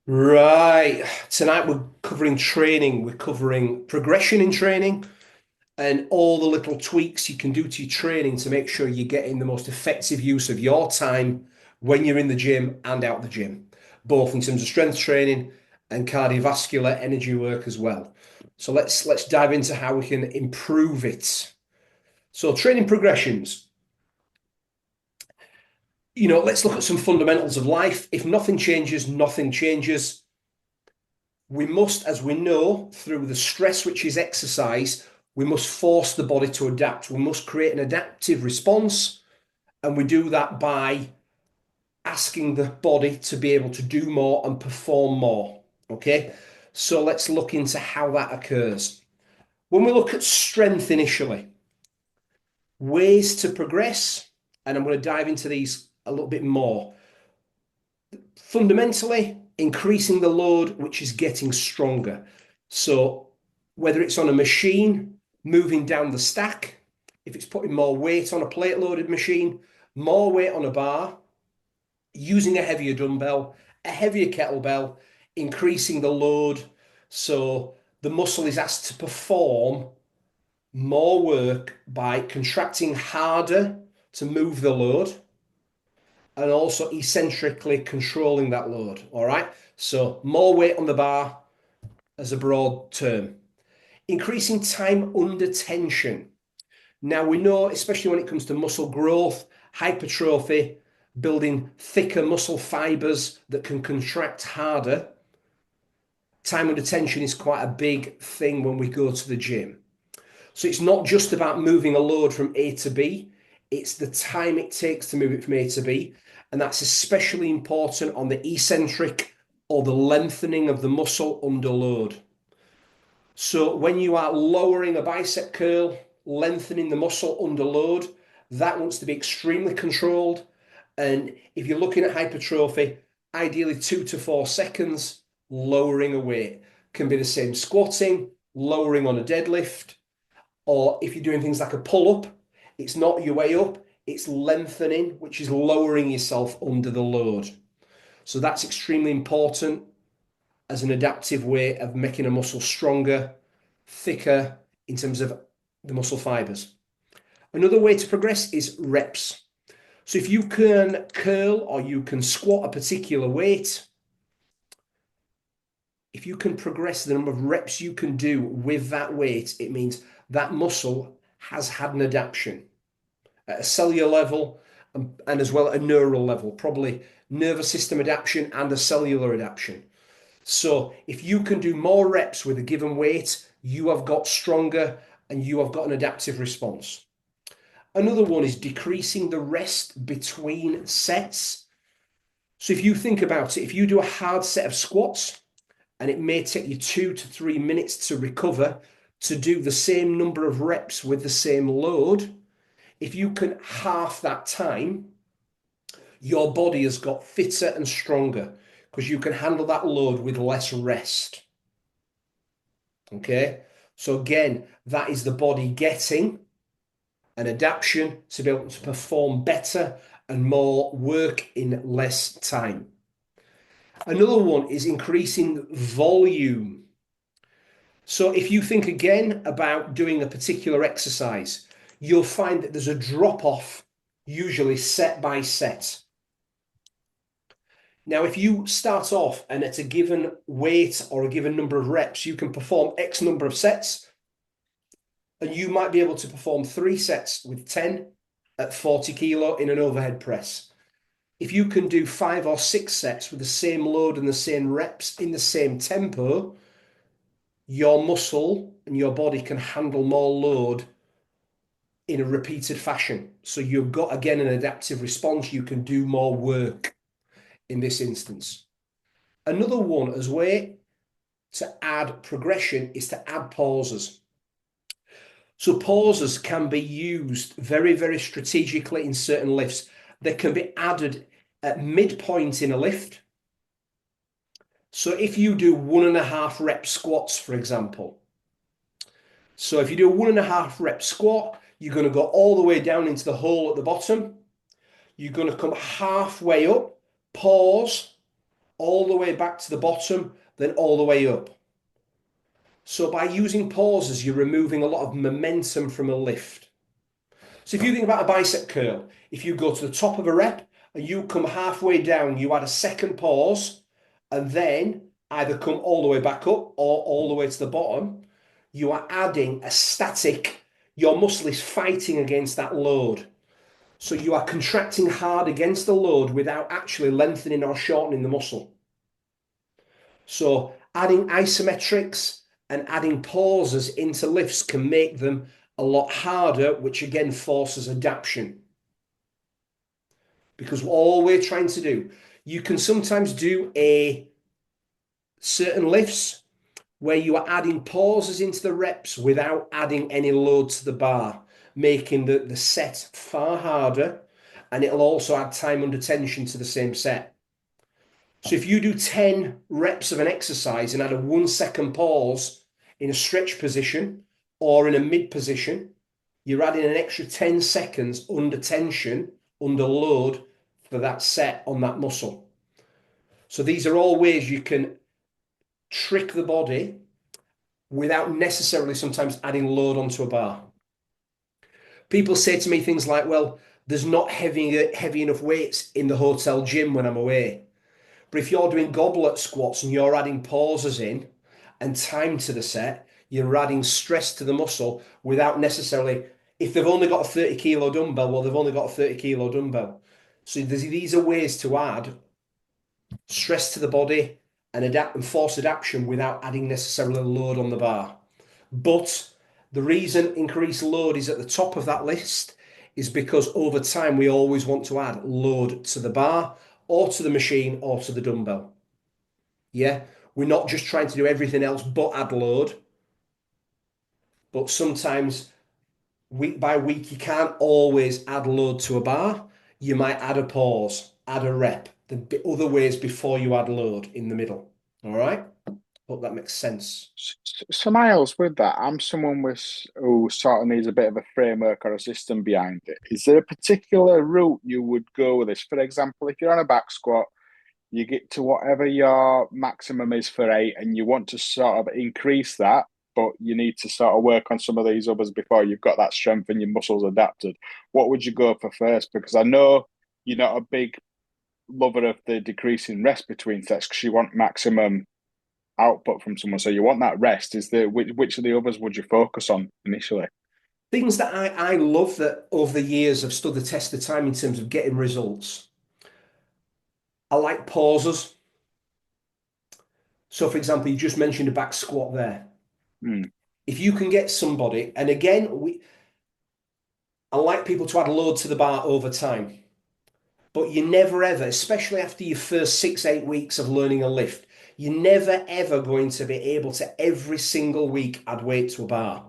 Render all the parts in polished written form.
Right. Tonight we're covering training. We're covering progression in training and all the little tweaks you can do to your training to make sure you're getting the most effective use of your time when you're in the gym and out the gym, both in terms of strength training and cardiovascular energy work as well. So let's dive into how we can improve it. So training progressions. Let's look at some fundamentals of life. If nothing changes, nothing changes. We must, as we know, through the stress which is exercise, we must force the body to adapt. We must create an adaptive response, and we do that by asking the body to be able to do more and perform more. Okay, so let's look into how that occurs. When we look at strength initially, ways to progress, and I'm going to dive into these a little bit more. Fundamentally, increasing the load, which is getting stronger. So whether it's on a machine, moving down the stack, if it's putting more weight on a plate loaded machine, more weight on a bar, using a heavier dumbbell, a heavier kettlebell, increasing the load. So the muscle is asked to perform more work by contracting harder to move the load and also eccentrically controlling that load. All right. So more weight on the bar as a broad term. Increasing time under tension. Now we know, especially when it comes to muscle growth, hypertrophy, building thicker muscle fibers that can contract harder, time under tension is quite a big thing when we go to the gym. So it's not just about moving a load from A to B, it's the time it takes to move it from A to B. And that's especially important on the eccentric or the lengthening of the muscle under load. So when you are lowering a bicep curl, lengthening the muscle under load, that wants to be extremely controlled. And if you're looking at hypertrophy, ideally 2 to 4 seconds, lowering a weight. Can be the same squatting, lowering on a deadlift, or if you're doing things like a pull up, it's not your way up, it's lengthening, which is lowering yourself under the load. So that's extremely important as an adaptive way of making a muscle stronger, thicker in terms of the muscle fibers. Another way to progress is reps. So if you can curl or you can squat a particular weight, if you can progress the number of reps you can do with that weight, it means that muscle has had an adaptation at a cellular level and as well at a neural level, probably nervous system adaptation and a cellular adaptation. So if you can do more reps with a given weight, you have got stronger and you have got an adaptive response. Another one is decreasing the rest between sets. So if you think about it, if you do a hard set of squats, and it may take you 2 to 3 minutes to recover to do the same number of reps with the same load, if you can half that time, your body has got fitter and stronger because you can handle that load with less rest. Okay, so again, that is the body getting an adaptation to be able to perform better and more work in less time. Another one is increasing volume. So if you think again about doing a particular exercise, you'll find that there's a drop off, usually set by set. Now, if you start off and at a given weight or a given number of reps, you can perform X number of sets, and you might be able to perform 3 sets with 10 at 40 kilo in an overhead press. If you can do 5 or 6 sets with the same load and the same reps in the same tempo, your muscle and your body can handle more load in a repeated fashion. So you've got, again, an adaptive response. You can do more work in this instance. Another one as way to add progression is to add pauses. So pauses can be used very, very strategically in certain lifts. They can be added at midpoint in a lift. So if you do 1.5 rep squats, for example, so if you do a 1.5 rep squat, you're going to go all the way down into the hole at the bottom. You're going to come halfway up, pause, all the way back to the bottom, then all the way up. So by using pauses, you're removing a lot of momentum from a lift. So if you think about a bicep curl, if you go to the top of a rep and you come halfway down, you add a second pause and then either come all the way back up or all the way to the bottom, you are adding a static. Your muscle is fighting against that load. So you are contracting hard against the load without actually lengthening or shortening the muscle. So adding isometrics and adding pauses into lifts can make them a lot harder, which again forces adaptation. Because all we're trying to do, you can sometimes do a certain lifts where you are adding pauses into the reps without adding any load to the bar, making the set far harder, and it'll also add time under tension to the same set. So if you do 10 reps of an exercise and add a 1 second pause in a stretch position or in a mid position, you're adding an extra 10 seconds under tension, under load for that set on that muscle. So these are all ways you can trick the body without necessarily sometimes adding load onto a bar. People say to me things like, well, there's not heavy enough weights in the hotel gym when I'm away. But if you're doing goblet squats and you're adding pauses in and time to the set, you're adding stress to the muscle without necessarily, if they've only got a 30 kilo dumbbell, well, they've only got a 30 kilo dumbbell. So these are ways to add stress to the body and adapt and force adaptation without adding necessarily load on the bar. But the reason increased load is at the top of that list is because over time we always want to add load to the bar or to the machine or to the dumbbell. Yeah, we're not just trying to do everything else but add load. But sometimes week by week, you can't always add load to a bar. You might add a pause, add a rep. There'd be other ways before you add load in the middle. All right? Hope that makes sense. So Miles, with that, I'm someone who sort of needs a bit of a framework or a system behind it. Is there a particular route you would go with this? For example, if you're on a back squat, you get to whatever your maximum is for 8, and you want to sort of increase that, but you need to sort of work on some of these others before you've got that strength and your muscles adapted. What would you go for first? Because I know you're not a big lover of the decreasing rest between sets because you want maximum output from someone. So you want that rest. Is there which of the others would you focus on initially? Things that I love that over the years have stood the test of time in terms of getting results. I like pauses. So, for example, you just mentioned a back squat there. Hmm. If you can get somebody, and again, I like people to add load to the bar over time, but you never ever, especially after your first 6, 8 weeks of learning a lift, you're never ever going to be able to every single week add weight to a bar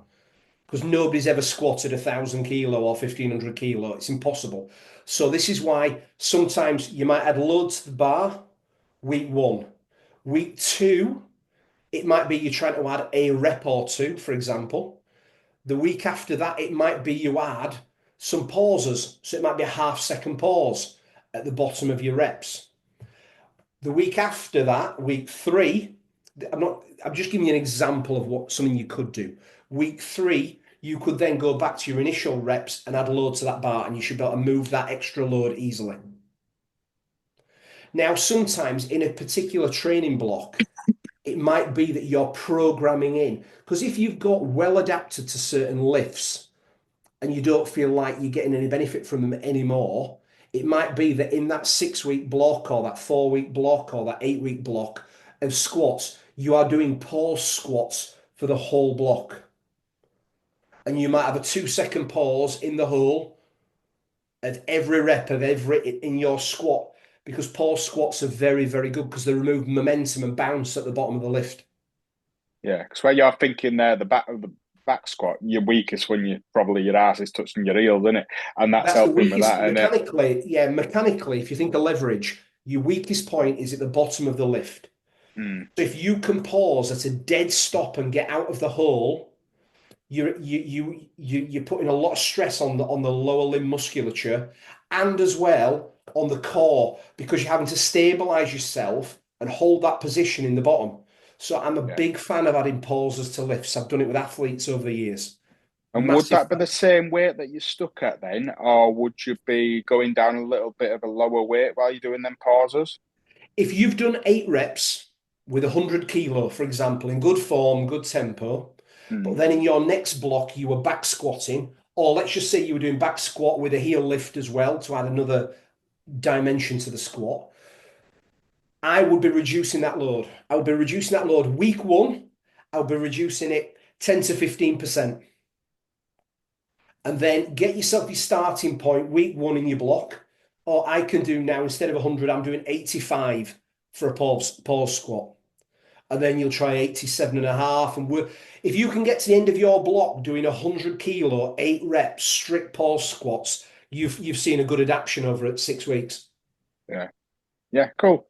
because nobody's ever squatted 1,000 kilo or 1,500 kilo. It's impossible. So this is why sometimes you might add load to the bar week one. Week two, it might be you're trying to add a rep or two, for example. The week after that, it might be you add some pauses. So it might be a 1/2 second pause at the bottom of your reps. The week after that, week three, I'm just giving you an example of what something you could do. Week three, you could then go back to your initial reps and add load to that bar, and you should be able to move that extra load easily. Now, sometimes in a particular training block, it might be that you're programming in, because if you've got well adapted to certain lifts and you don't feel like you're getting any benefit from them anymore, it might be that in that 6 week block or that 4 week block or that 8 week block of squats, you are doing pause squats for the whole block. And you might have a 2 second pause in the whole at every rep of every in your squat because pause squats are very, very good because they remove momentum and bounce at the bottom of the lift. Yeah, because where you're thinking there, the back squat, you're weakest when you probably your ass is touching your heels, isn't it? And that's That's the helping with weakest that, isn't it? mechanically. Yeah, mechanically, if you think of leverage, your weakest point is at the bottom of the lift. Mm, So if you can pause at a dead stop and get out of the hole, you're putting a lot of stress on the lower limb musculature and as well on the core because you're having to stabilize yourself and hold that position in the bottom. So I'm a Yeah. big fan of adding pauses to lifts. I've done it with athletes over the years. And would Massive that be fan. the same weight that you're stuck at then, or would you be going down a little bit of a lower weight while you're doing them pauses? If you've done 8 reps with 100 kilo, for example, in good form, good tempo, but Hmm. then in your next block you were back squatting, or let's just say you were doing back squat with a heel lift as well to add another dimension to the squat, I would be reducing that load. I would be reducing that load week one. I would be reducing it 10 to 15%. And then get yourself your starting point week one in your block. Or I can do now, instead of 100, I'm doing 85 for a pause squat. And then you'll try 87 and a half. And if you can get to the end of your block doing 100 kilo, 8 reps, strict pause squats, you've seen a good adaptation over at 6 weeks. Yeah. Yeah, cool.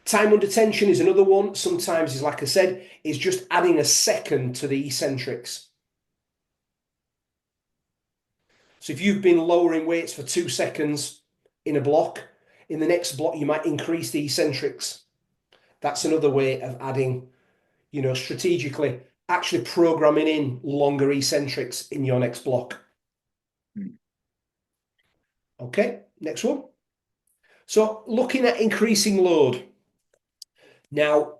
Time under tension is another one. Sometimes, is like I said, is just adding a second to the eccentrics. So if you've been lowering weights for 2 seconds in a block, in the next block you might increase the eccentrics. That's another way of adding, strategically actually programming in longer eccentrics in your next block. Hmm. Okay, next one. So looking at increasing load. Now,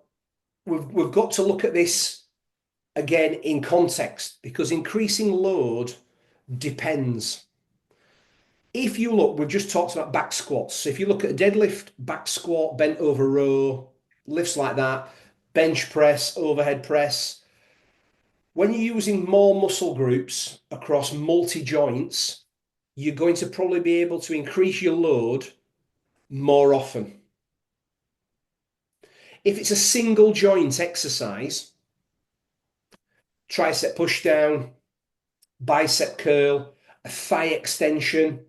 we've got to look at this again in context, because increasing load depends. If you look, we've just talked about back squats. So if you look at a deadlift, back squat, bent over row, lifts like that, bench press, overhead press, when you're using more muscle groups across multi joints, you're going to probably be able to increase your load more often. If it's a single joint exercise, tricep push down, bicep curl, a thigh extension,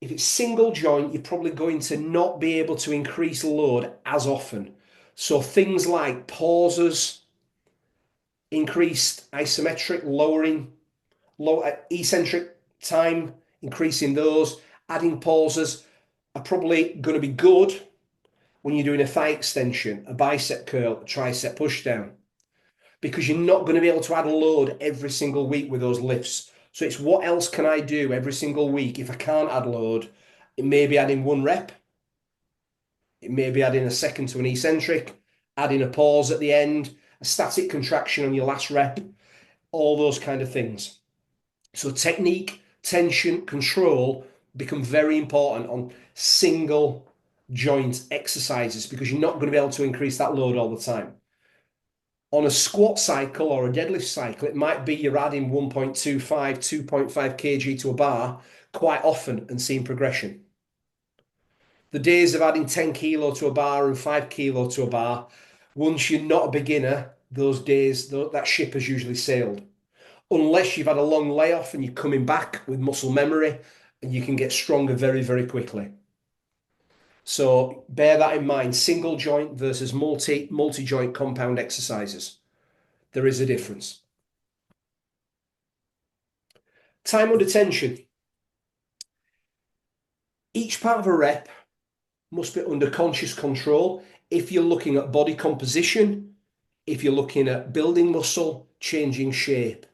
if it's single joint, you're probably going to not be able to increase load as often. So things like pauses, increased isometric, lowering, eccentric time, increasing those, adding pauses are probably going to be good when you're doing a thigh extension, a bicep curl, a tricep push down, because you're not going to be able to add a load every single week with those lifts. So it's what else can I do every single week if I can't add load? It may be adding 1 rep. It may be adding a second to an eccentric, adding a pause at the end, a static contraction on your last rep, all those kind of things. So technique, tension, control become very important on single joint exercises, because you're not going to be able to increase that load all the time. On a squat cycle or a deadlift cycle, it might be you're adding 1.25, 2.5 kg to a bar quite often and seeing progression. The days of adding 10 kilo to a bar and 5 kilo to a bar, once you're not a beginner, those days, that ship has usually sailed. Unless you've had a long layoff and you're coming back with muscle memory and you can get stronger very, very quickly. So bear that in mind. Single joint versus multi-joint compound exercises. There is a difference. Time under tension. Each part of a rep must be under conscious control. If you're looking at body composition, if you're looking at building muscle, changing shape.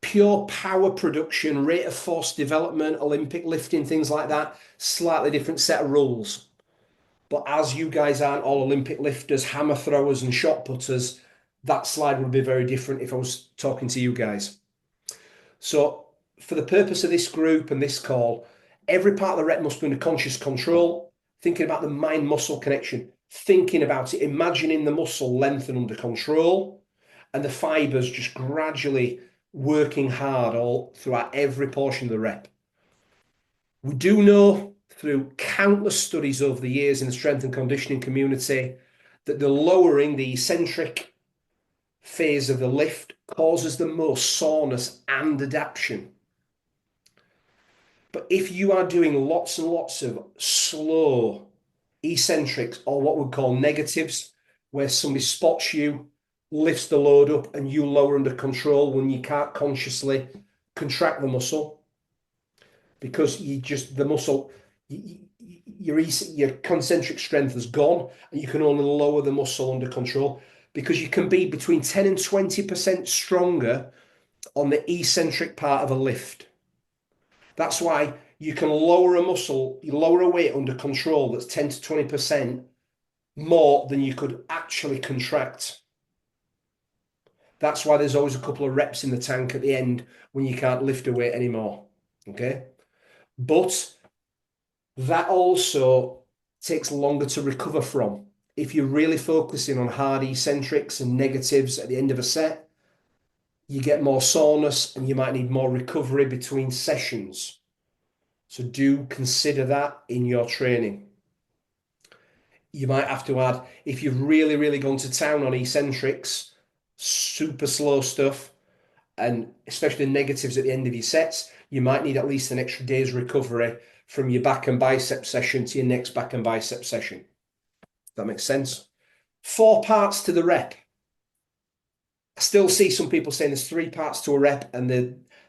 Pure power production, rate of force development, Olympic lifting, things like that, slightly different set of rules. But as you guys aren't all Olympic lifters, hammer throwers, and shot putters, that slide would be very different if I was talking to you guys. So, for the purpose of this group and this call, every part of the rep must be under conscious control, thinking about the mind muscle connection, thinking about it, imagining the muscle lengthen under control, and the fibers just gradually working hard all throughout every portion of the rep. We do know through countless studies over the years in the strength and conditioning community that the lowering the eccentric phase of the lift causes the most soreness and adaptation. But if you are doing lots and lots of slow eccentrics, or what we call negatives, where somebody spots you, lifts the load up, and you lower under control when you can't consciously contract the muscle, because the muscle, your concentric strength has gone, and you can only lower the muscle under control because you can be between 10 and 20% stronger on the eccentric part of a lift. That's why you can lower a muscle, you lower a weight under control that's 10 to 20% more than you could actually contract. That's why there's always a couple of reps in the tank at the end when you can't lift a weight anymore. Okay. But that also takes longer to recover from. If you're really focusing on hard eccentrics and negatives at the end of a set, you get more soreness and you might need more recovery between sessions. So do consider that in your training. You might have to add, if you've really, really gone to town on eccentrics, super slow stuff, and especially the negatives at the end of your sets, you might need at least an extra day's recovery from your back and bicep session to your next back and bicep session. That makes sense. 4 parts to the rep. I still see some people saying there's 3 parts to a rep, and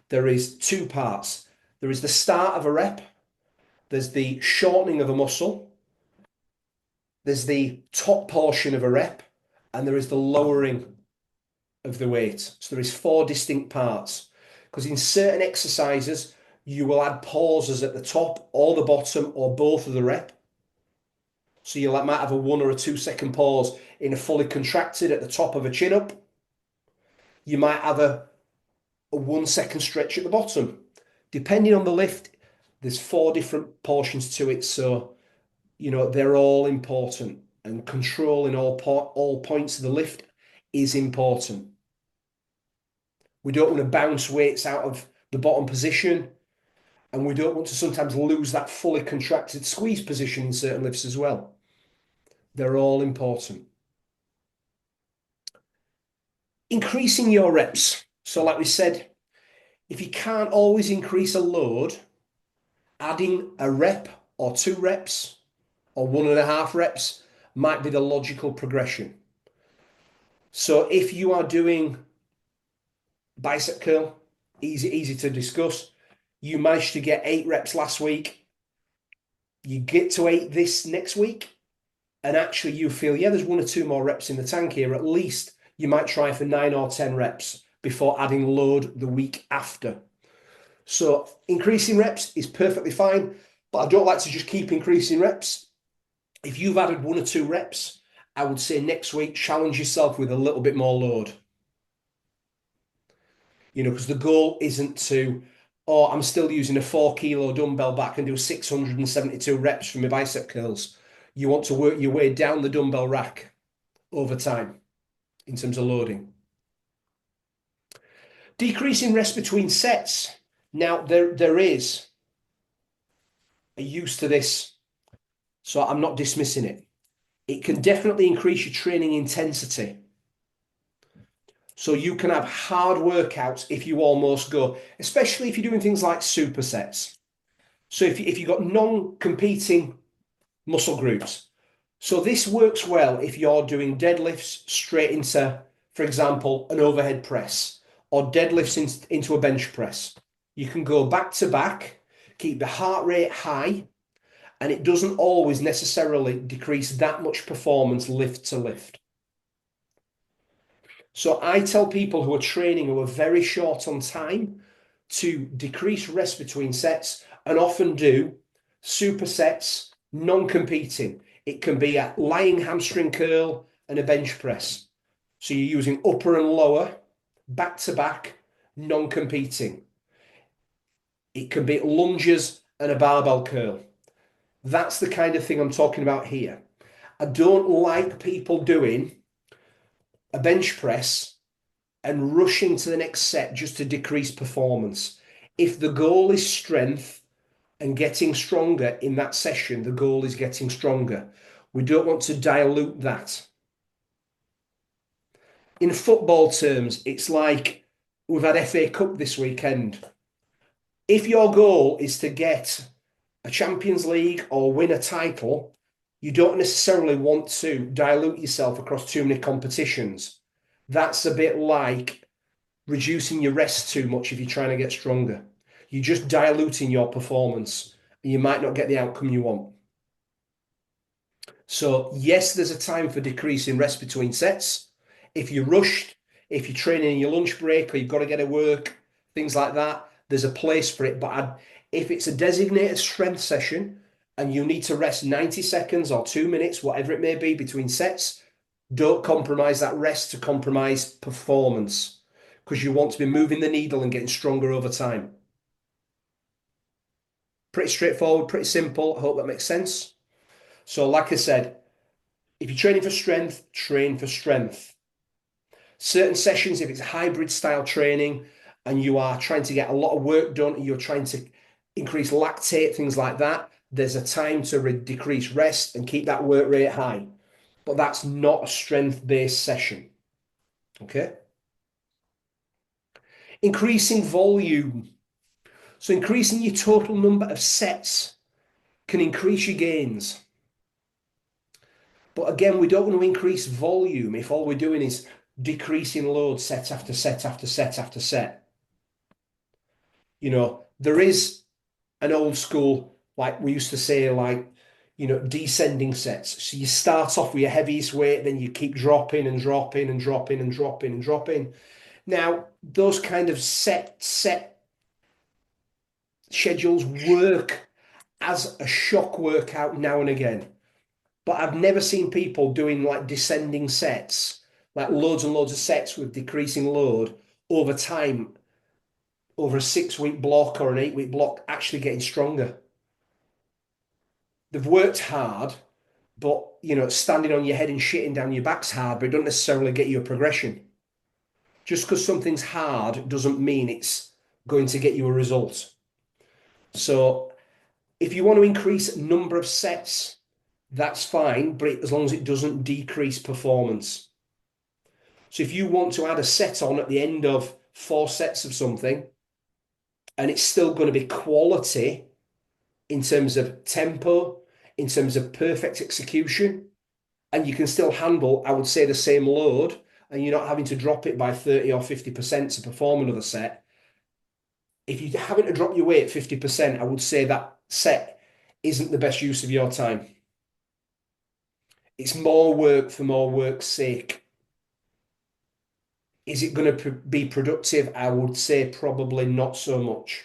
there is 2 parts. There is the start of a rep, there's the shortening of a muscle, there's the top portion of a rep, and there is the lowering of the weight. So there is 4 distinct parts. Because in certain exercises, you will add pauses at the top or the bottom or both of the rep. So you might have a 1 or a 2 second pause in a fully contracted at the top of a chin up. You might have a 1 second stretch at the bottom. Depending on the lift, there's 4 different portions to it. So, they're all important, and controlling all points of the lift is important. We don't want to bounce weights out of the bottom position, and we don't want to sometimes lose that fully contracted squeeze position in certain lifts as well. They're all important. Increasing your reps. So like we said, if you can't always increase a load, adding a rep or 2 reps or 1.5 reps might be the logical progression. So if you are doing bicep curl, easy to discuss. You managed to get 8 reps last week. You get to 8 this next week, and actually you feel, yeah, there's 1 or 2 more reps in the tank here. At least you might try for 9 or 10 reps before adding load the week after. So increasing reps is perfectly fine, but I don't like to just keep increasing reps. If you've added 1 or 2 reps, I would say next week, challenge yourself with a little bit more load. Because the goal isn't to, I'm still using a 4 kilo dumbbell back and do 672 reps for my bicep curls. You want to work your way down the dumbbell rack over time in terms of loading. Decreasing rest between sets. Now, there is a use to this, so I'm not dismissing it. It can definitely increase your training intensity. So you can have hard workouts if you almost go, especially if you're doing things like supersets. So if you've got non-competing muscle groups. So this works well if you're doing deadlifts straight into, for example, an overhead press, or deadlifts into a bench press. You can go back to back, keep the heart rate high, and it doesn't always necessarily decrease that much performance lift to lift. So I tell people who are training who are very short on time to decrease rest between sets, and often do supersets, non-competing. It can be a lying hamstring curl and a bench press. So you're using upper and lower, back to back, non-competing. It can be lunges and a barbell curl. That's the kind of thing I'm talking about here. I don't like people doing a bench press and rushing to the next set just to decrease performance. If the goal is strength and getting stronger in that session, the goal is getting stronger. We don't want to dilute that. In football terms, it's like we've had FA Cup this weekend. If your goal is to get a Champions League or win a title, you don't necessarily want to dilute yourself across too many competitions. That's a bit like reducing your rest too much if you're trying to get stronger. You're just diluting your performance, and you might not get the outcome you want. So, yes, there's a time for decreasing rest between sets. If you're rushed, if you're training in your lunch break or you've got to get to work, things like that, there's a place for it. But if it's a designated strength session and you need to rest 90 seconds or 2 minutes, whatever it may be between sets, don't compromise that rest to compromise performance because you want to be moving the needle and getting stronger over time. Pretty straightforward, pretty simple. I hope that makes sense. So, like I said, if you're training for strength, train for strength. Certain sessions, if it's hybrid style training and you are trying to get a lot of work done and you're trying to increase lactate, things like that, there's a time to decrease rest and keep that work rate high. But that's not a strength-based session. Okay? Increasing volume. So increasing your total number of sets can increase your gains. But again, we don't want to increase volume if all we're doing is decreasing load set after set after set after set. There is an old school, like we used to say, like, descending sets. So you start off with your heaviest weight, then you keep dropping and dropping and dropping and dropping and dropping. Now, those kind of set schedules work as a shock workout now and again. But I've never seen people doing like descending sets, like loads and loads of sets with decreasing load over time, over a 6 week block or an 8 week block, actually getting stronger. They've worked hard, but standing on your head and shitting down your back's hard, but it doesn't necessarily get you a progression. Just because something's hard doesn't mean it's going to get you a result. So if you want to increase number of sets, that's fine, but as long as it doesn't decrease performance. So if you want to add a set on at the end of 4 sets of something, and it's still going to be quality in terms of tempo, in terms of perfect execution, and you can still handle, I would say, the same load, and you're not having to drop it by 30 or 50% to perform another set. If you're having to drop your weight 50%, I would say that set isn't the best use of your time. It's more work for more work's sake. Is it going to be productive? I would say probably not so much.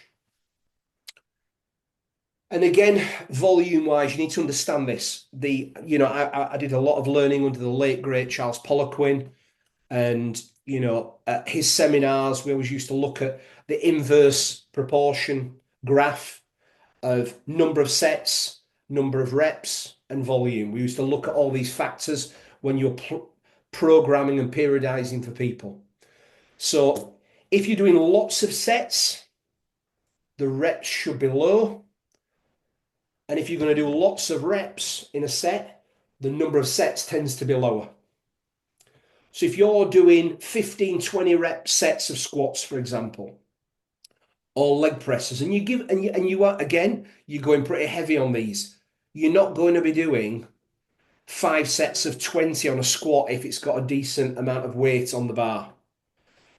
And again, volume-wise, you need to understand this. I did a lot of learning under the late great Charles Poliquin, and at his seminars, we always used to look at the inverse proportion graph of number of sets, number of reps, and volume. We used to look at all these factors when you're programming and periodizing for people. So if you're doing lots of sets, the reps should be low. And if you're going to do lots of reps in a set, the number of sets tends to be lower. So if you're doing 15, 20 rep sets of squats, for example, or leg presses, and you are, again, you're going pretty heavy on these, you're not going to be doing 5 sets of 20 on a squat if it's got a decent amount of weight on the bar.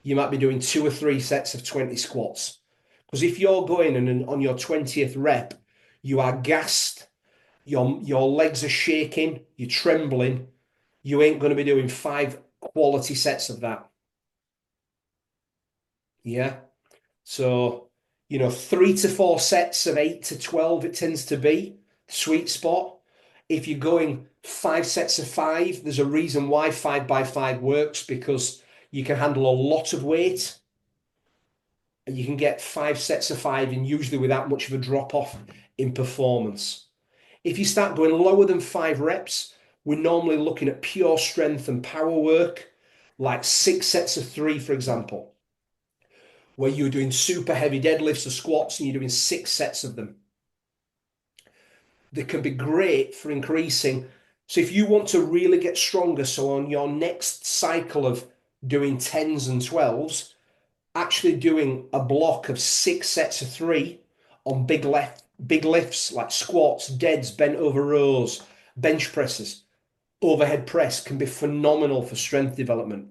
You might be doing 2 or 3 sets of 20 squats. Because if you're going and on your 20th rep, you are gassed, your legs are shaking, you're trembling, you ain't going to be doing 5 quality sets of that. Yeah. So, 3 to 4 sets of 8 to 12, it tends to be sweet spot. If you're going 5 sets of 5, there's a reason why 5x5 works, because you can handle a lot of weight and you can get 5 sets of 5 and usually without much of a drop off in performance. If you start going lower than 5 reps, we're normally looking at pure strength and power work, like 6 sets of 3, for example, where you're doing super heavy deadlifts or squats and you're doing 6 sets of them. They can be great for increasing. So if you want to really get stronger, so on your next cycle of doing 10s and 12s, actually doing a block of 6 sets of 3 on big lifts like squats, deads, bent over rows, bench presses, overhead press can be phenomenal for strength development.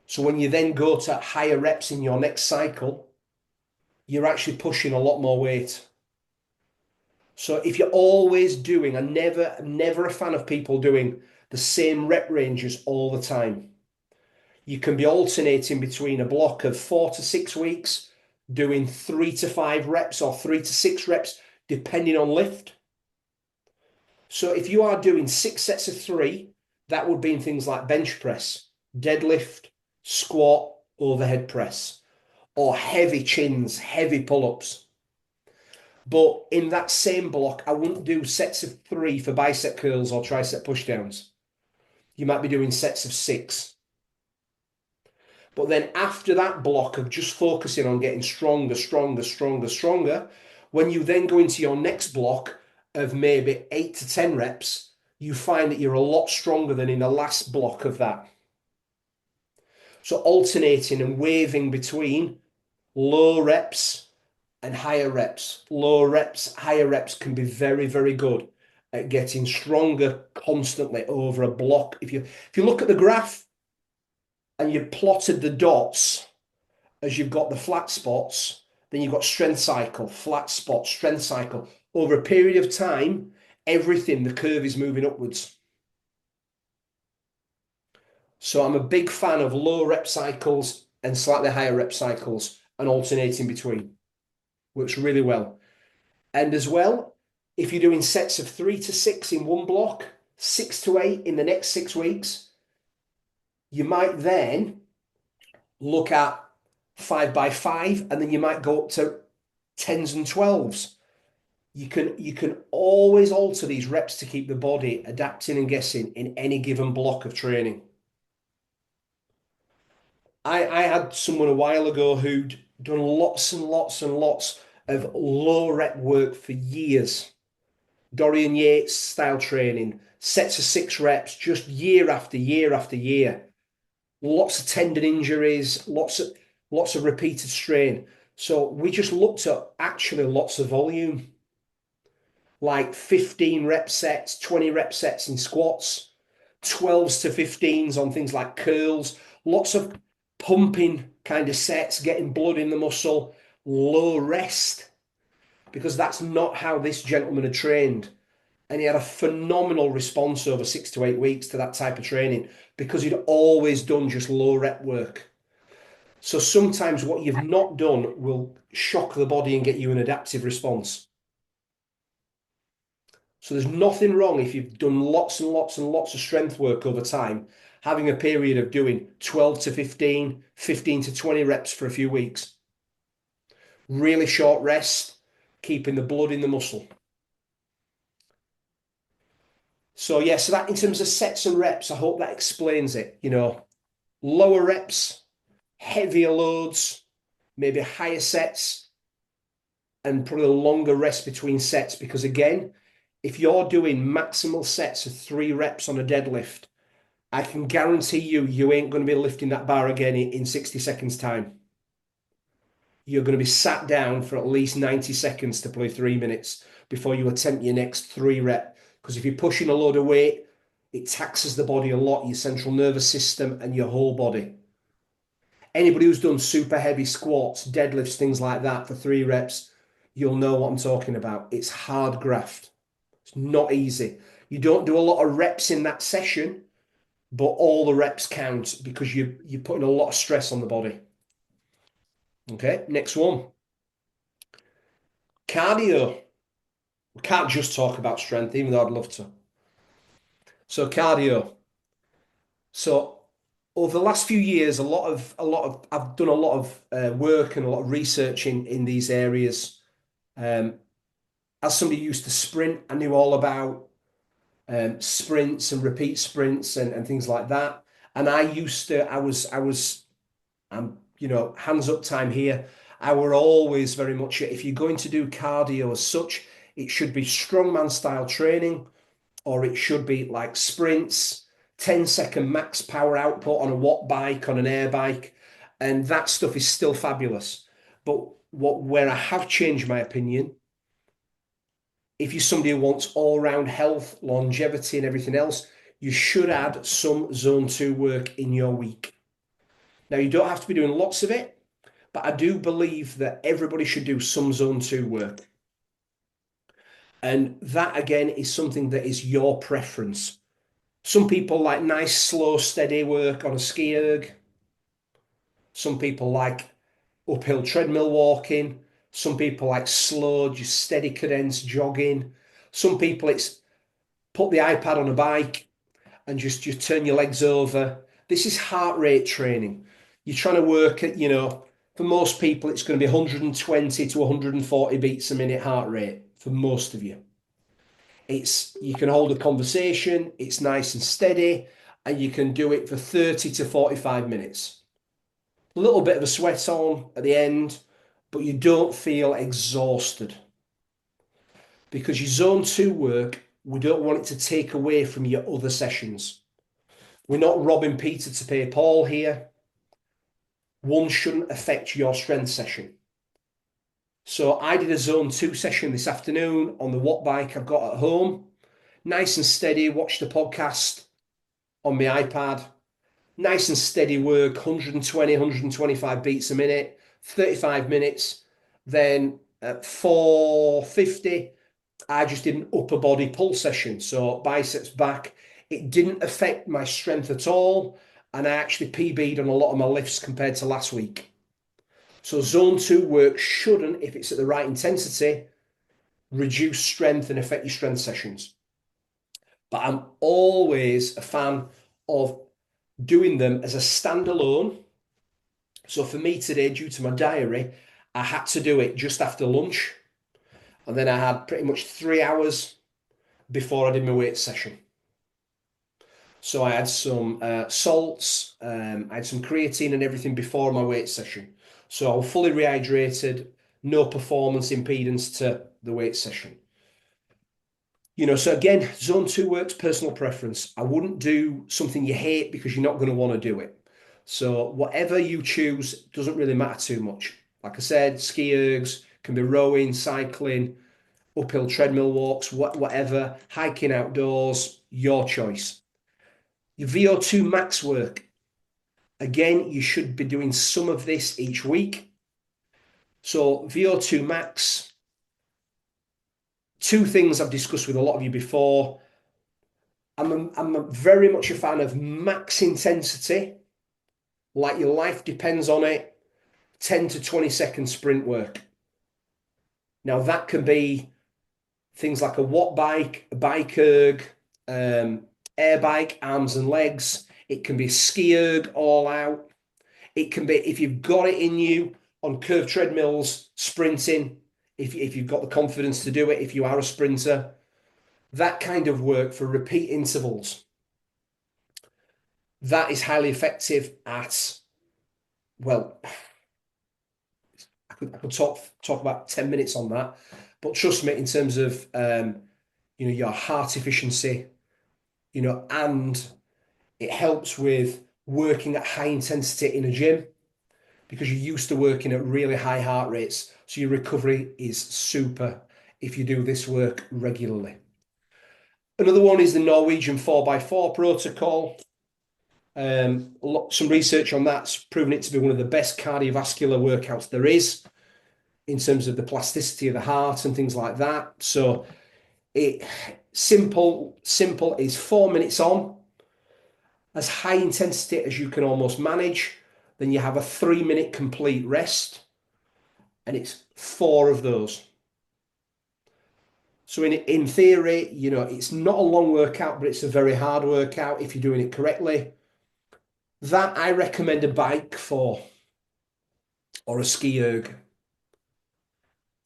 So when you then go to higher reps in your next cycle, you're actually pushing a lot more weight. So if you're always doing, I'm never a fan of people doing the same rep ranges all the time. You can be alternating between a block of 4 to 6 weeks, doing 3 to 5 reps or 3 to 6 reps, depending on lift. So if you are doing 6 sets of three, that would be in things like bench press, deadlift, squat, overhead press, or heavy chins, heavy pull-ups. But in that same block, I wouldn't do sets of three for bicep curls or tricep pushdowns. You might be doing sets of six. But then after that block of just focusing on getting stronger, stronger, stronger, stronger, when you then go into your next block of maybe 8 to 10 reps, you find that you're a lot stronger than in the last block of that. So alternating and waving between low reps and higher reps. Low reps, higher reps can be very, very good at getting stronger constantly over a block. If you look at the graph and you plotted the dots as you've got the flat spots, then you've got strength cycle, flat spot, strength cycle. Over a period of time, everything, the curve is moving upwards. So I'm a big fan of low rep cycles and slightly higher rep cycles and alternating between. Works really well. And as well, if you're doing sets of 3 to 6 in one block, 6 to 8 in the next 6 weeks, you might then look at 5 by 5, and then you might go up to 10s and 12s. You can always alter these reps to keep the body adapting and guessing in any given block of training. I had someone a while ago who'd done lots and lots and lots of low rep work for years. Dorian Yates style training, sets of 6 reps, just year after year after year. Lots of tendon injuries, lots of repeated strain. So we just looked at actually lots of volume, like 15 rep sets, 20 rep sets in squats, 12s to 15s on things like curls, lots of pumping kind of sets, getting blood in the muscle, low rest, because that's not how this gentleman had trained. And he had a phenomenal response over 6 to 8 weeks to that type of training because he'd always done just low rep work. So sometimes what you've not done will shock the body and get you an adaptive response. So there's nothing wrong if you've done lots and lots and lots of strength work over time, having a period of doing 12 to 15, 15 to 20 reps for a few weeks. Really short rest, keeping the blood in the muscle. So yeah, so that in terms of sets and reps, I hope that explains it. Lower reps, heavier loads, maybe higher sets, and probably a longer rest between sets. Because again, if you're doing maximal sets of 3 reps on a deadlift, I can guarantee you ain't going to be lifting that bar again in 60 seconds time. You're going to be sat down for at least 90 seconds to play 3 minutes before you attempt your next 3 rep. Because if you're pushing a load of weight, it taxes the body a lot, your central nervous system and your whole body. Anybody who's done super heavy squats, deadlifts, things like that for 3 reps, you'll know what I'm talking about. It's hard graft. It's not easy. You don't do a lot of reps in that session, but all the reps count because you're putting a lot of stress on the body. Okay, next one. Cardio. We can't just talk about strength, even though I'd love to. So cardio. So over the last few years, I've done a lot of work and a lot of research in these areas. As somebody who used to sprint, I knew all about sprints and repeat sprints and things like that. And hands up time here. I were always very much, if you're going to do cardio as such, it should be strongman style training, or it should be like sprints, 10-second max power output on a watt bike, on an air bike. And that stuff is still fabulous. But where I have changed my opinion, if you're somebody who wants all-round health, longevity, and everything else, you should add some zone 2 work in your week. Now, you don't have to be doing lots of it, but I do believe that everybody should do some zone 2 work. And that again is something that is your preference. Some people like nice, slow, steady work on a ski erg. Some people like uphill treadmill walking. Some people like slow, just steady cadence jogging. Some people it's put the iPad on a bike and just turn your legs over. This is heart rate training. You're trying to work at, for most people, it's going to be 120 to 140 beats a minute heart rate for most of you. You can hold a conversation, it's nice and steady, and you can do it for 30 to 45 minutes. A little bit of a sweat on at the end, but you don't feel exhausted. Because your zone two work, we don't want it to take away from your other sessions. We're not robbing Peter to pay Paul here. One shouldn't affect your strength session. So I did a zone two session this afternoon on the watt bike I've got at home. Nice and steady, watched the podcast on my iPad. Nice and steady work, 120, 125 beats a minute, 35 minutes. Then at 4:50, I just did an upper body pull session. So biceps back. It didn't affect my strength at all. And I actually PB'd on a lot of my lifts compared to last week. So zone two work shouldn't, if it's at the right intensity, reduce strength and affect your strength sessions. But I'm always a fan of doing them as a standalone. So for me today, due to my diary, I had to do it just after lunch. And then I had pretty much 3 hours before I did my weight session. So I had some salts, I had some creatine and everything before my weight session. So I was fully rehydrated, no performance impedance to the weight session. So again, zone two works personal preference. I wouldn't do something you hate because you're not going to want to do it. So whatever you choose doesn't really matter too much. Like I said, ski ergs can be rowing, cycling, uphill treadmill walks, whatever, hiking outdoors, your choice. Your VO2 max work. Again, you should be doing some of this each week. So VO2 max, two things I've discussed with a lot of you before. I'm very much a fan of max intensity, like your life depends on it, 10 to 20-second sprint work. Now that can be things like a watt bike, a bike erg, air bike, arms and legs. It can be ski erg all out. It can be, if you've got it in you, on curved treadmills, sprinting, if you've got the confidence to do it, if you are a sprinter, that kind of work for repeat intervals. That is highly effective at, well, I could talk about 10 minutes on that, but trust me, in terms of your heart efficiency, and it helps with working at high intensity in a gym because you're used to working at really high heart rates. So your recovery is super if you do this work regularly. Another one is the Norwegian 4x4 protocol. Some research on that's proven it to be one of the best cardiovascular workouts there is in terms of the plasticity of the heart and things like that. So it simple is 4 minutes on, as high intensity as you can almost manage. Then you have a 3-minute complete rest, and it's 4 of those. So in theory, it's not a long workout, but it's a very hard workout if you're doing it correctly. That I recommend a bike for, or a ski erg.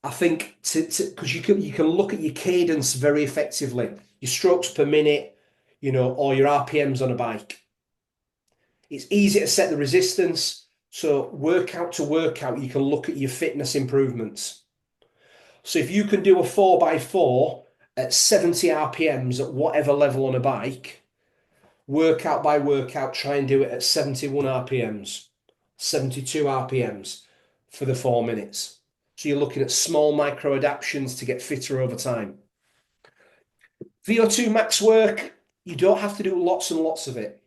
I think because you can look at your cadence very effectively, your strokes per minute, or your RPMs on a bike. It's easy to set the resistance. So workout to workout, you can look at your fitness improvements. So if you can do a 4x4 at 70 RPMs at whatever level on a bike, workout by workout, try and do it at 71 RPMs, 72 RPMs for the 4 minutes. So you're looking at small micro adaptations to get fitter over time. VO2 max work, you don't have to do lots and lots of it.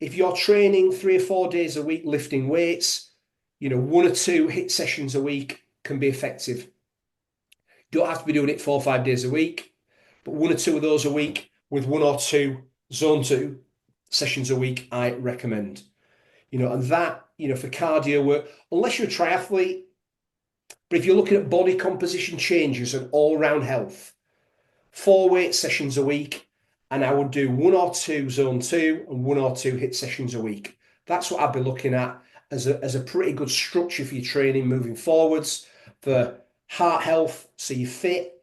If you're training 3 or 4 days a week lifting weights, 1 or 2 HIIT sessions a week can be effective. Don't have to be doing it 4 or 5 days a week, but 1 or 2 of those a week with 1 or 2 zone 2 sessions a week, I recommend. And that, for cardio work, unless you're a triathlete, but if you're looking at body composition changes and all-round health, 4 weight sessions a week, and I would do 1 or 2 zone 2 and 1 or 2 HIIT sessions a week. That's what I'd be looking at as a pretty good structure for your training moving forwards, for heart health, so you're fit,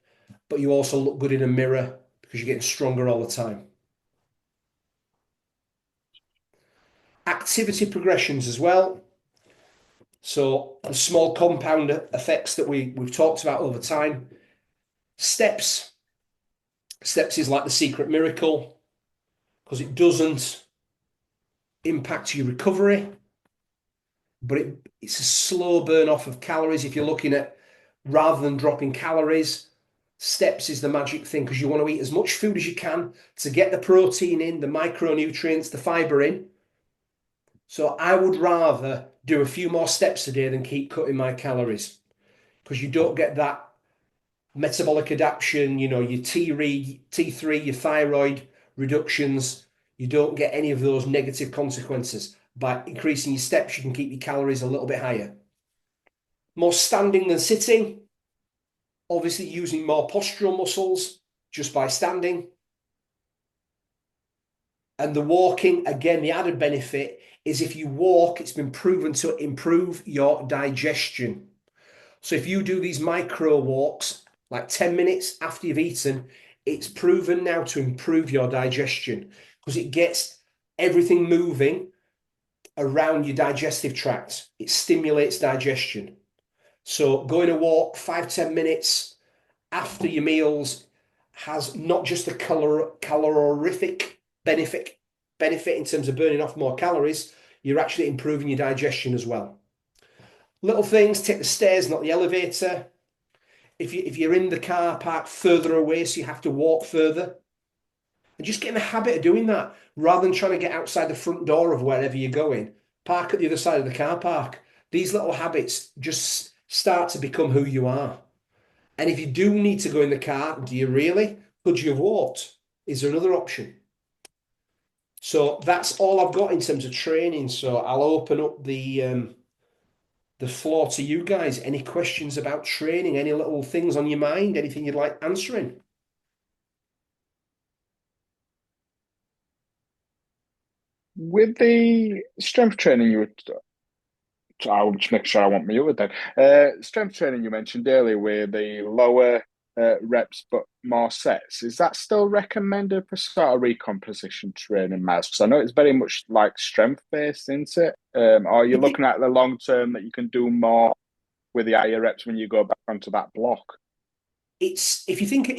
but you also look good in a mirror because you're getting stronger all the time. Activity progressions as well. So the small compound effects that we've talked about over time. Steps. Steps is like the secret miracle because it doesn't impact your recovery, but it's a slow burn off of calories. If you're looking at rather than dropping calories, steps is the magic thing because you want to eat as much food as you can to get the protein in, the micronutrients, the fiber in. So I would rather do a few more steps a day than keep cutting my calories because you don't get that metabolic adaptation, your T3, your thyroid reductions. You don't get any of those negative consequences. By increasing your steps, you can keep your calories a little bit higher. More standing than sitting. Obviously, using more postural muscles just by standing. And the walking, again, the added benefit is if you walk, it's been proven to improve your digestion. So if you do these micro walks, like 10 minutes after you've eaten, it's proven now to improve your digestion because it gets everything moving around your digestive tract. It stimulates digestion. So going a walk 5-10 minutes after your meals has not just a calorific benefit in terms of burning off more calories, you're actually improving your digestion as well. Little things, take the stairs, not the elevator. If you're in the car park further away, so you have to walk further, and just get in the habit of doing that rather than trying to get outside the front door of wherever you're going. Park at the other side of the car park. These little habits just start to become who you are. And if you do need to go in the car, do you really? Could you have walked? Is there another option? So that's all I've got in terms of training. So I'll open up the floor to you guys. Any questions about training? Any little things on your mind? Anything you'd like answering? With the strength training I'll just make sure I want me with that. Strength training you mentioned earlier, where the lower reps but more sets, is that still recommended for sort of recomposition training, Miles? Because I know it's very much like strength based, isn't it? Or are you looking at the long term that you can do more with the higher reps when you go back onto that block? It's if you think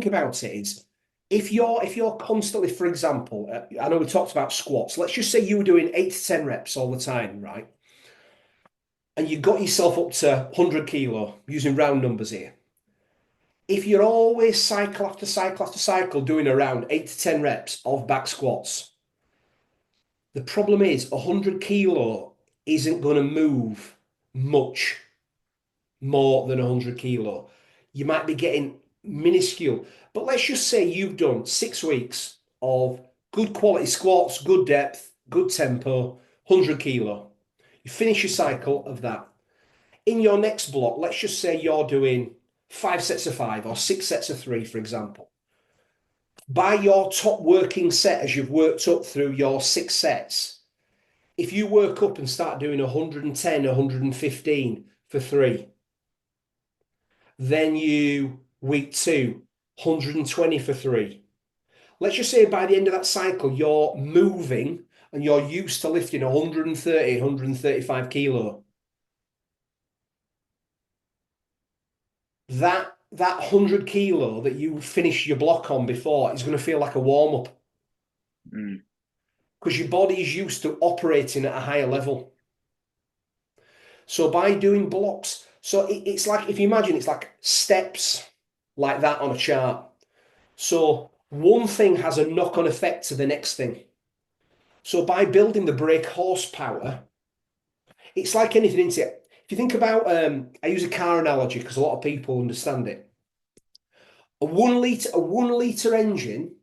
about it, it's if you're constantly, for example, I know we talked about squats. Let's just say you were doing 8 to 10 reps all the time, right? And you got yourself up to 100 kilo using round numbers here. If you're always cycle after cycle after cycle doing around 8 to 10 reps of back squats, the problem is 100 kilo isn't going to move much more than 100 kilo. You might be getting minuscule, but let's just say you've done 6 weeks of good quality squats, good depth, good tempo, 100 kilo. You finish your cycle of that. In your next block, let's just say you're doing 5 sets of 5 or 6 sets of 3, for example. By your top working set, as you've worked up through your 6 sets, if you work up and start doing 110, 115 for 3, then week 2, 120 for 3. Let's just say by the end of that cycle, you're moving and you're used to lifting 130, 135 kilo. That 100 kilo that you finished your block on before is going to feel like a warm up because your body is used to operating at a higher level. So by doing blocks, so it's like, if you imagine, it's like steps like that on a chart. So one thing has a knock-on effect to the next thing. So by building the brake horsepower, it's like anything, isn't it? If you think about, I use a car analogy because a lot of people understand it. A 1 litre engine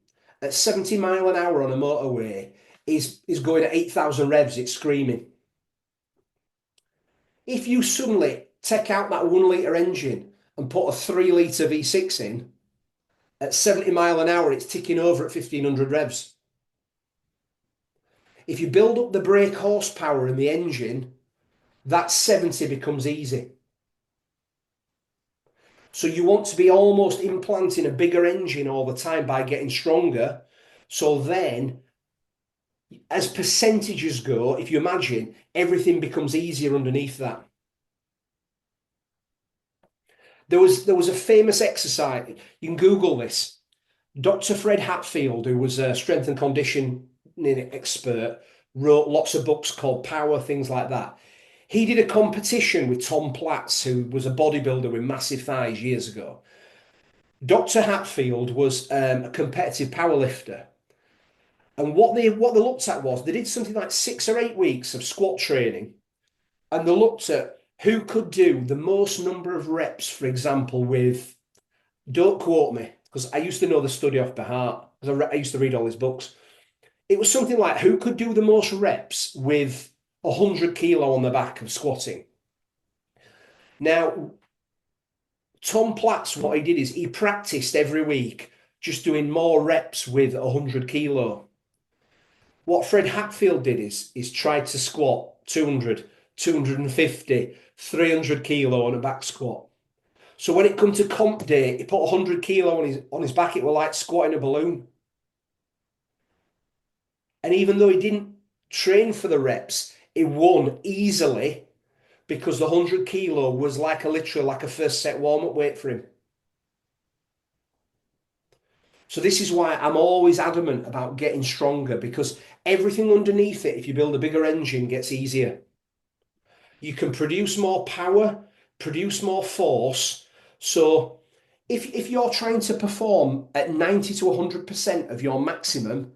at 70 mile an hour on a motorway is going at 8,000 revs. It's screaming. If you suddenly take out that 1 litre engine and put a 3 litre V6 in at 70 mile an hour, it's ticking over at 1,500 revs. If you build up the brake horsepower in the engine, that 70 becomes easy. So you want to be almost implanting a bigger engine all the time by getting stronger. So then, as percentages go, if you imagine, everything becomes easier underneath that. There was a famous exercise. You can Google this. Dr. Fred Hatfield, who was a strength and conditioning expert, wrote lots of books called Power, things like that. He did a competition with Tom Platz, who was a bodybuilder with massive thighs years ago. Dr. Hatfield was a competitive powerlifter. And what they looked at was they did something like 6 or 8 weeks of squat training, and they looked at who could do the most number of reps, for example, with, don't quote me, because I used to know the study off by heart, because I used to read all his books. It was something like who could do the most reps with 100 kilo on the back of squatting. Now, Tom Platz, what he did is he practiced every week just doing more reps with 100 kilo. What Fred Hatfield did is tried to squat 200, 250, 300 kilo on a back squat. So when it come to comp day, he put 100 kilo on his back. It was like squatting a balloon. And even though he didn't train for the reps, he won easily because the 100 kilo was like literally like a first set warm up weight for him. So this is why I'm always adamant about getting stronger, because everything underneath it, if you build a bigger engine, gets easier. You can produce more power, produce more force. So if you're trying to perform at 90 to 100% of your maximum,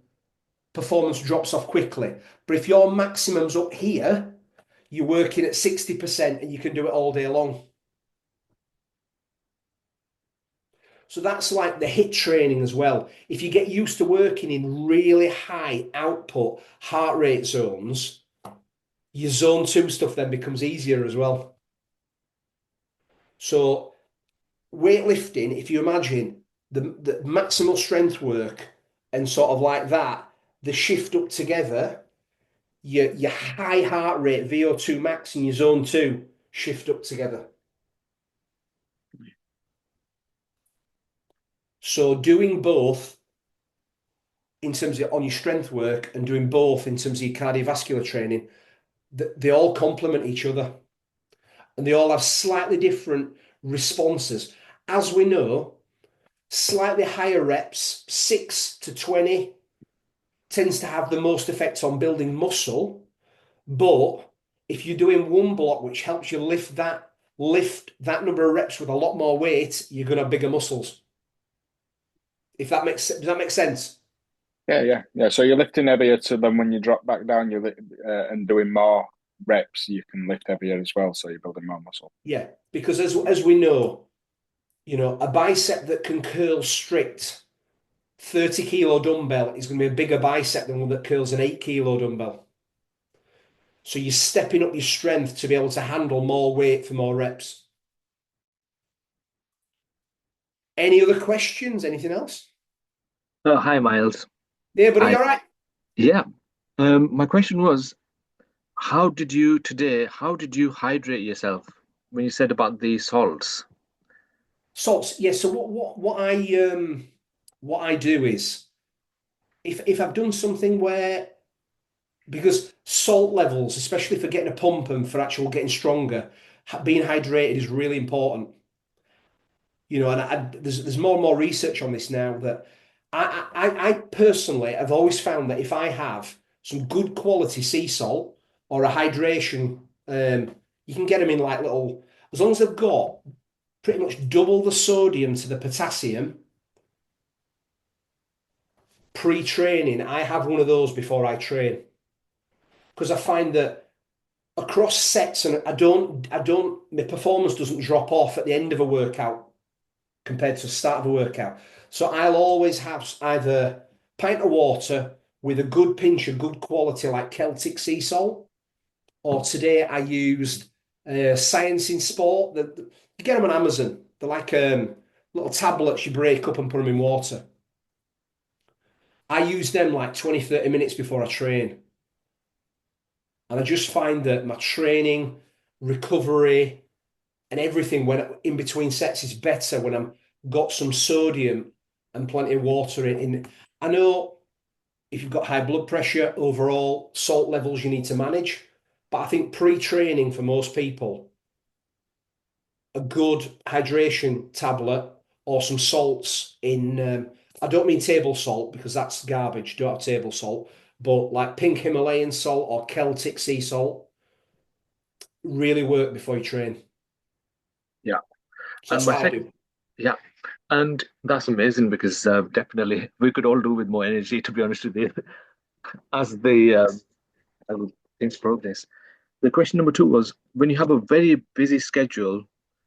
performance drops off quickly. But if your maximum's up here, you're working at 60% and you can do it all day long. So that's like the HIIT training as well. If you get used to working in really high output heart rate zones, your zone 2 stuff then becomes easier as well. So weightlifting, if you imagine the maximal strength work and sort of like that, the shift up together, your high heart rate, VO2 max, and your zone 2 shift up together. So doing both in terms of on your strength work and doing both in terms of your cardiovascular training, they all complement each other and they all have slightly different responses. As we know, slightly higher reps, 6 to 20, tends to have the most effect on building muscle. But if you're doing one block which helps you lift that number of reps with a lot more weight, you're going to have bigger muscles. If that does that make sense? Yeah. So you're lifting heavier, so then when you drop back down, and doing more reps, you can lift heavier as well. So you're building more muscle. Yeah, because as we know, a bicep that can curl strict 30 kilo dumbbell is going to be a bigger bicep than one that curls an 8 kilo dumbbell. So you're stepping up your strength to be able to handle more weight for more reps. Any other questions? Anything else? Oh, hi, Miles. Yeah, buddy, Hi. all right? Yeah. My question was, how did you hydrate yourself when you said about the salts? Salts. Yeah. So what I do is if I've done something where, because salt levels, especially for getting a pump and for actual getting stronger, being hydrated is really important. And there's more and more research on this now that I personally have always found that if I have some good quality sea salt or a hydration, you can get them in like little, as long as they've got pretty much double the sodium to the potassium pre-training. I have one of those before I train because I find that across sets, and my performance doesn't drop off at the end of a workout compared to the start of a workout. So I'll always have either pint of water with a good pinch of good quality like Celtic sea salt, or today I used Science in Sport. You get them on Amazon. They're like little tablets you break up and put them in water. I use them like 20, 30 minutes before I train. And I just find that my training, recovery, and everything when in between sets is better when I'm got some sodium and plenty of water in. I know if you've got high blood pressure, overall salt levels you need to manage, but I think pre-training for most people, a good hydration tablet or some salts in. I don't mean table salt because that's garbage. Don't have table salt, but like pink Himalayan salt or Celtic sea salt really work before you train. Yeah. So And that's my what I'll second, do. yeah. And that's amazing because definitely we could all do with more energy, to be honest with you, as as things progress. The question number two was when you have a very busy schedule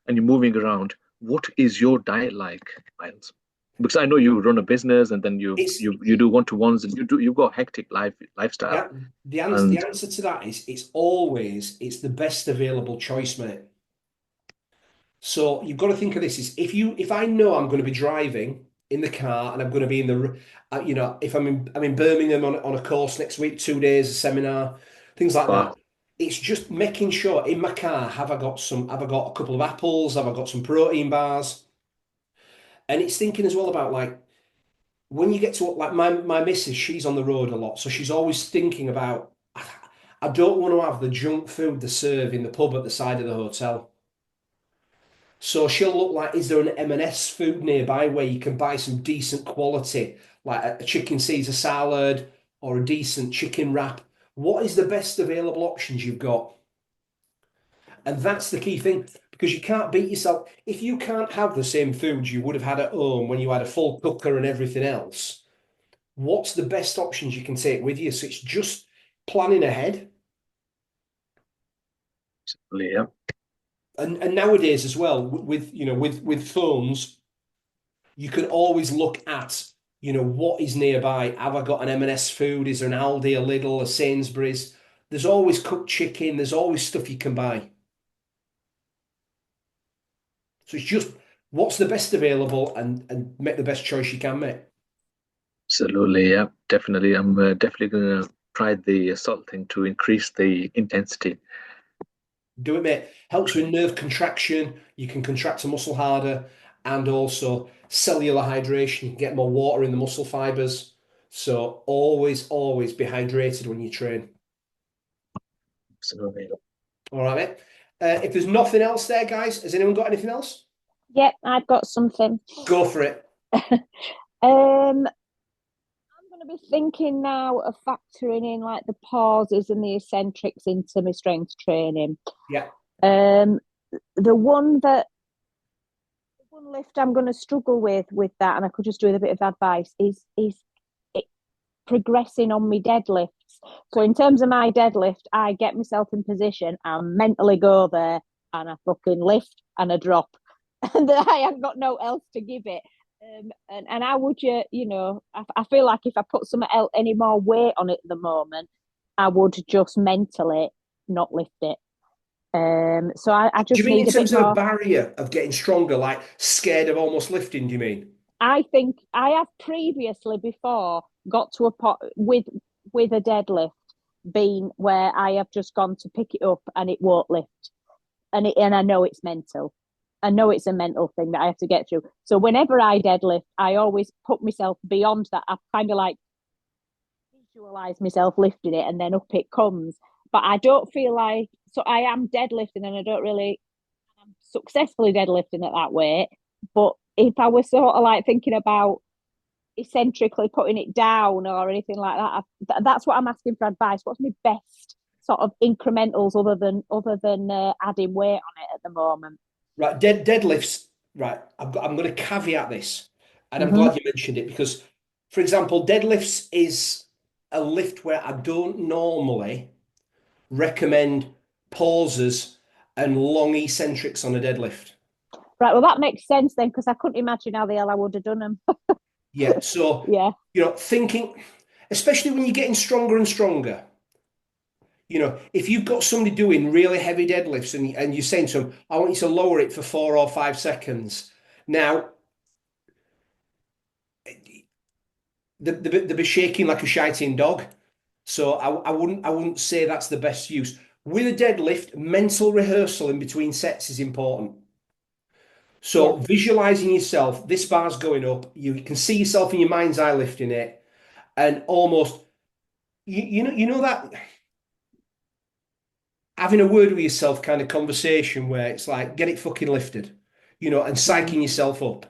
and you're moving around, what is your diet like, Miles? Because I know you run a business and then It's you do one-to-ones and you've got a hectic lifestyle. the And answer to that is it's the best available choice, mate. So you've got to think of this is if I know I'm going to be driving in the car and I'm going to be in if I'm in Birmingham on a course next week, 2 days, a seminar, things like uh, that. It's just making sure in my car have I got a couple of apples, have I got some protein bars, and it's thinking as well about like when you get to like my missus, she's on the road a lot, so she's always thinking about I don't want to have the junk food they serve in the pub at the side of the hotel. So she'll look like, is there an M&S food nearby where you can buy some decent quality, like a chicken Caesar salad or a decent chicken wrap? What is the best available options you've got? And that's the key thing because you can't beat yourself. If you can't have the same foods you would have had at home when you had a full cooker and everything else, what's the best options you can take with you? So it's just planning ahead. yeah, And nowadays as well, with phones, you can always look at, what is nearby. Have I got an M&S food? Is there an Aldi, a Lidl, a Sainsbury's? There's always cooked chicken. There's always stuff you can buy. So it's just what's the best available and make the best choice you can make. absolutely, yeah, definitely. I'm definitely gonna try the salt thing to increase the intensity. Do it, mate. Helps with nerve contraction. You can contract a muscle harder and also cellular hydration. You can get more water in the muscle fibers. So always be hydrated when you train. Absolutely. All right, mate. If there's nothing else there, guys, has anyone got anything else? Yep, I've got something. Go for it. I'm going to be thinking now of factoring in like the pauses and the eccentrics into my strength training. Yeah. Um, the one that the one lift I'm going to struggle with that, and I could just do with a bit of advice is it progressing on my deadlifts. So in terms of my deadlift, I get myself in position and mentally go there, and I fucking lift and a drop, and I have got no else to give it. And how would I feel like if I put any more weight on it at the moment, I would just mentally not lift it. So I Do you just mean need in a bit terms of a more. barrier of getting stronger, like scared of almost lifting, do you mean? I think I have previously before got to a pot with a deadlift being where I have just gone to pick it up and it won't lift, and I know it's mental. I know it's a mental thing that I have to get through. So whenever I deadlift, I always put myself beyond that. I kind of like visualize myself lifting it and then up it comes. But I don't feel like so I am deadlifting and I don't really I'm successfully deadlifting at that weight. But if I was sort of like thinking about eccentrically putting it down or anything like that, that's what I'm asking for advice. What's my best sort of incrementals other than adding weight on it at the moment? Right, deadlifts. Right, I'm going to caveat this, and I'm Mm-hmm. glad you mentioned it because, for example, deadlifts is a lift where I don't normally recommend pauses, and long eccentrics on a deadlift. Right, well, that makes sense then, because I couldn't imagine how the hell I would have done them. Yeah, so Yeah. thinking, especially when you're getting stronger and stronger. If you've got somebody doing really heavy deadlifts and you're saying to them, I want you to lower it for 4 or 5 seconds. Now, they'll be shaking like a shiting dog. So I wouldn't say that's the best use. With a deadlift, mental rehearsal in between sets is important. So Yeah. visualizing yourself, this bar's going up, you can see yourself in your mind's eye lifting it, and almost you know that having a word with yourself kind of conversation where it's like, get it fucking lifted, and psyching yourself up.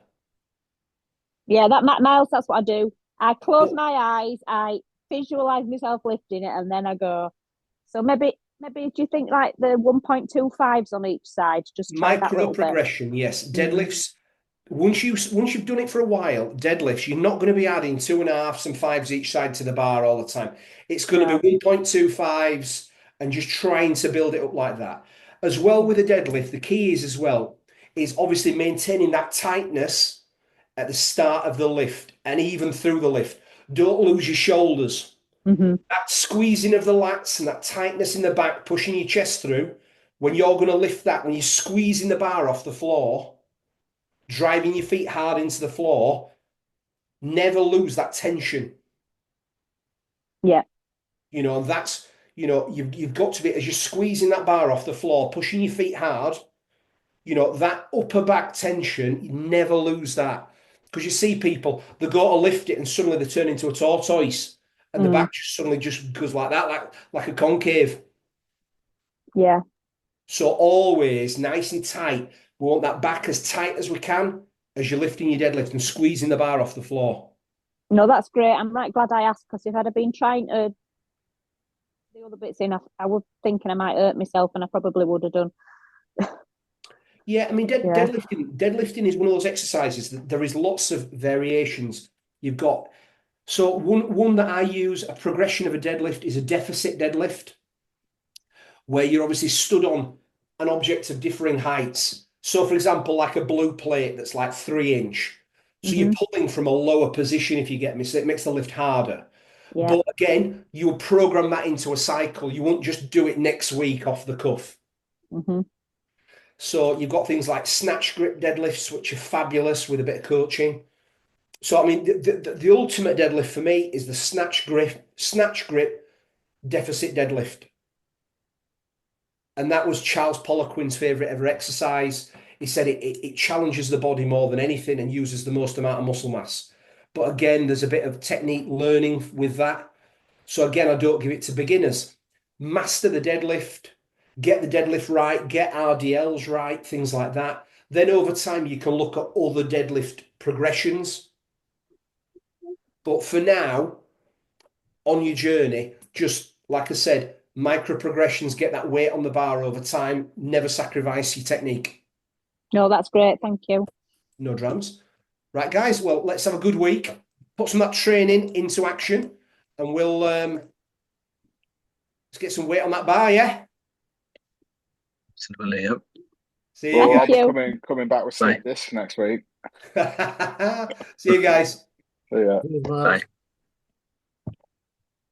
Yeah, Miles, that's what I do. I close But my eyes, I visualize myself lifting it, and then I go. So maybe do you think like the 1.25s on each side? Just try that micro little bit. progression, yes. Deadlifts, once you've done it for a while, deadlifts, you're not going to be adding 2.5s and 5s each side to the bar all the time. It's going to No. be 1.25s and just trying to build it up like that. As well with a deadlift, the key is as well is obviously maintaining that tightness at the start of the lift and even through the lift. Don't lose your shoulders. Mm-hmm. That squeezing of the lats and that tightness in the back, pushing your chest through, when you're going to lift that, when you're squeezing the bar off the floor, driving your feet hard into the floor, never lose that tension. Yeah. And that's, you've got to be, as you're squeezing that bar off the floor, pushing your feet hard, that upper back tension, you never lose that. Because you see people, they go to lift it and suddenly they turn into a tortoise and the back just suddenly just goes like that, like a concave. Yeah. So always nice and tight. We want that back as tight as we can as you're lifting your deadlift and squeezing the bar off the floor. No, that's great. I'm right glad I asked, because if I'd have been trying to the other bits in, I was thinking I might hurt myself, and I probably would have done. Yeah, I mean, Yeah. deadlifting is one of those exercises that there is lots of variations. You've got so one that I use, a progression of a deadlift is a deficit deadlift, where you're obviously stood on an object of differing heights. So, for example, like a blue plate that's like 3 inch. So you're pulling from a lower position, if you get me. So it makes the lift harder. Yeah. But again, you'll program that into a cycle. You won't just do it next week off the cuff. Mm-hmm. So you've got things like snatch grip deadlifts, which are fabulous with a bit of coaching. So I mean, the ultimate deadlift for me is the snatch grip deficit deadlift, and that was Charles Poliquin's favorite ever exercise. He said it challenges the body more than anything and uses the most amount of muscle mass. But again, there's a bit of technique learning with that. So again, I don't give it to beginners. Master the deadlift, get the deadlift right, get RDLs right, things like that. Then over time, you can look at other deadlift progressions. But for now, on your journey, just like I said, micro progressions, get that weight on the bar over time, never sacrifice your technique. No, that's great. Thank you. No drums. Right, guys, well, let's have a good week. Put some of that training into action and we'll let's get some weight on that bar, yeah? Absolutely, yep. See you Well, guys. I'll be coming back with Bye. slip disc next week. See you guys. So, yeah. Bye.